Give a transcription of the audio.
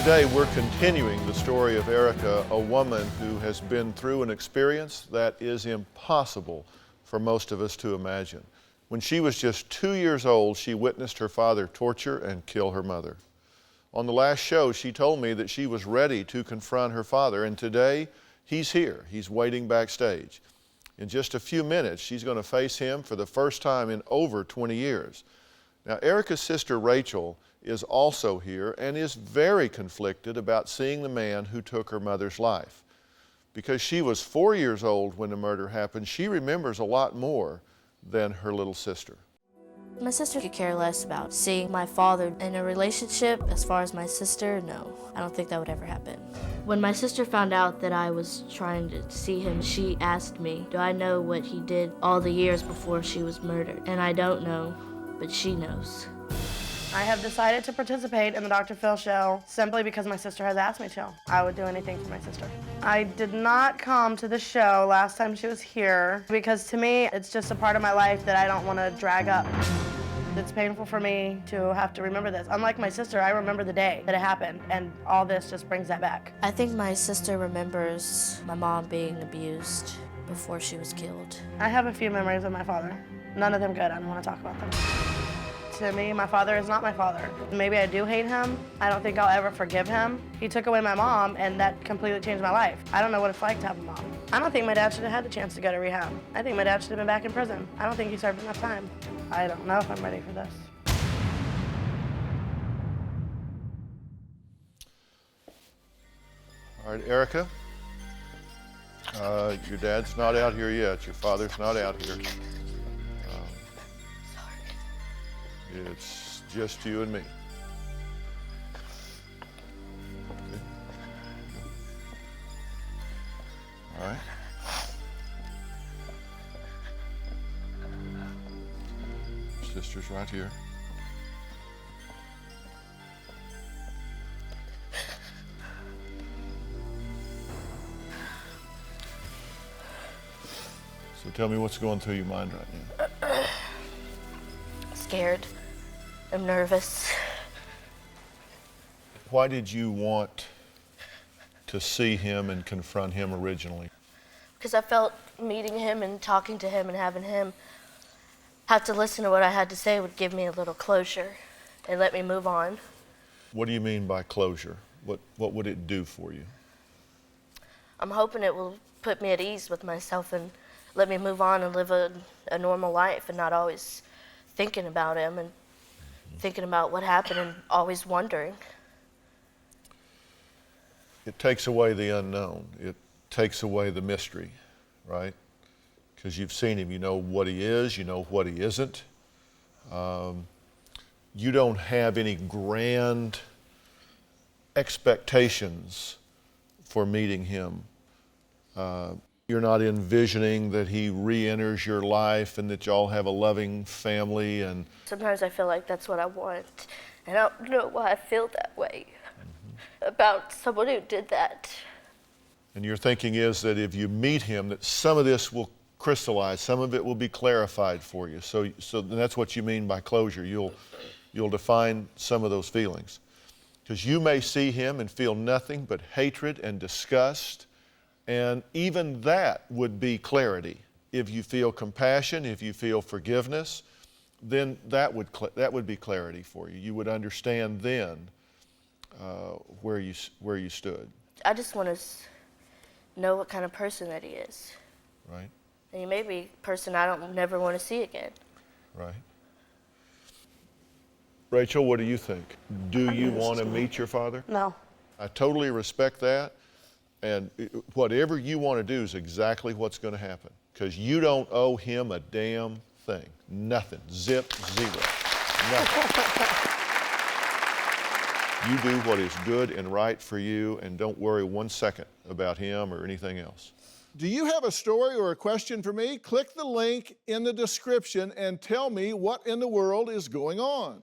Today, we're continuing the story of Erica, a woman who has been through an experience that is impossible for most of us to imagine. When she was just 2 years old, she witnessed her father torture and kill her mother. On the last show, she told me that she was ready to confront her father, and today, he's here. He's waiting backstage. In just a few minutes, she's going to face him for the first time in over 20 years. Now, Erica's sister Rachel is also here and is very conflicted about seeing the man who took her mother's life. Because she was 4 years old when the murder happened, she remembers a lot more than her little sister. My sister could care less about seeing my father in a relationship. As far as my sister, no, I don't think that would ever happen. When my sister found out that I was trying to see him, she asked me, do I know what he did all the years before she was murdered? And I don't know, but she knows. I have decided to participate in the DrPhil show simply because my sister has asked me to. I would do anything for my sister. I did not come to the show last time she was here because to me, it's just a part of my life that I don't want to drag up. It's painful for me to have to remember this. Unlike my sister, I remember the day that it happened, and all this just brings that back. I think my sister remembers my mom being abused before she was killed. I have a few memories of my father. None of them good. I don't want to talk about them. To me, my father is not my father. Maybe I do hate him. I don't think I'll ever forgive him. He took away my mom, and that completely changed my life. I don't know what it's like to have a mom. I don't think my dad should have had the chance to go to rehab. I think my dad should have been back in prison. I don't think he served enough time. I don't know if I'm ready for this. All right, Erica, your dad's not out here yet. Your father's not out here. It's just you and me. Okay. All right. Sister's right here. So tell me what's going through your mind right now. Scared. I'm nervous. Why did you want to see him and confront him originally? Because I felt meeting him and talking to him and having him have to listen to what I had to say would give me a little closure and let me move on. What do you mean by closure? What would it do for you? I'm hoping it will put me at ease with myself and let me move on and live a normal life and not always thinking about him and thinking about what happened and always wondering. It takes away the unknown. It takes away the mystery, right? Because you've seen him, you know what he is, you know what he isn't. You don't have any grand expectations for meeting him. You're not envisioning that he re-enters your life and that y'all have a loving family. And sometimes I feel like that's what I want, and I don't know why I feel that way about someone who did that. And your thinking is that if you meet him, that some of this will crystallize, some of it will be clarified for you. So that's what you mean by closure. You'll define some of those feelings. Because you may see him and feel nothing but hatred and disgust. And even that would be clarity. If you feel compassion, if you feel forgiveness, then that would be clarity for you. You would understand then where you stood. I just want to know what kind of person that he is. Right. And he may be a person I don't never want to see again. Right. Rachel, what do you think? Do you want to meet your father? No. I totally respect that. And whatever you want to do is exactly what's going to happen. Because you don't owe him a damn thing. Nothing. Zip, zero. Nothing. You do what is good and right for you, and don't worry 1 second about him or anything else. Do you have a story or a question for me? Click the link in the description and tell me what in the world is going on.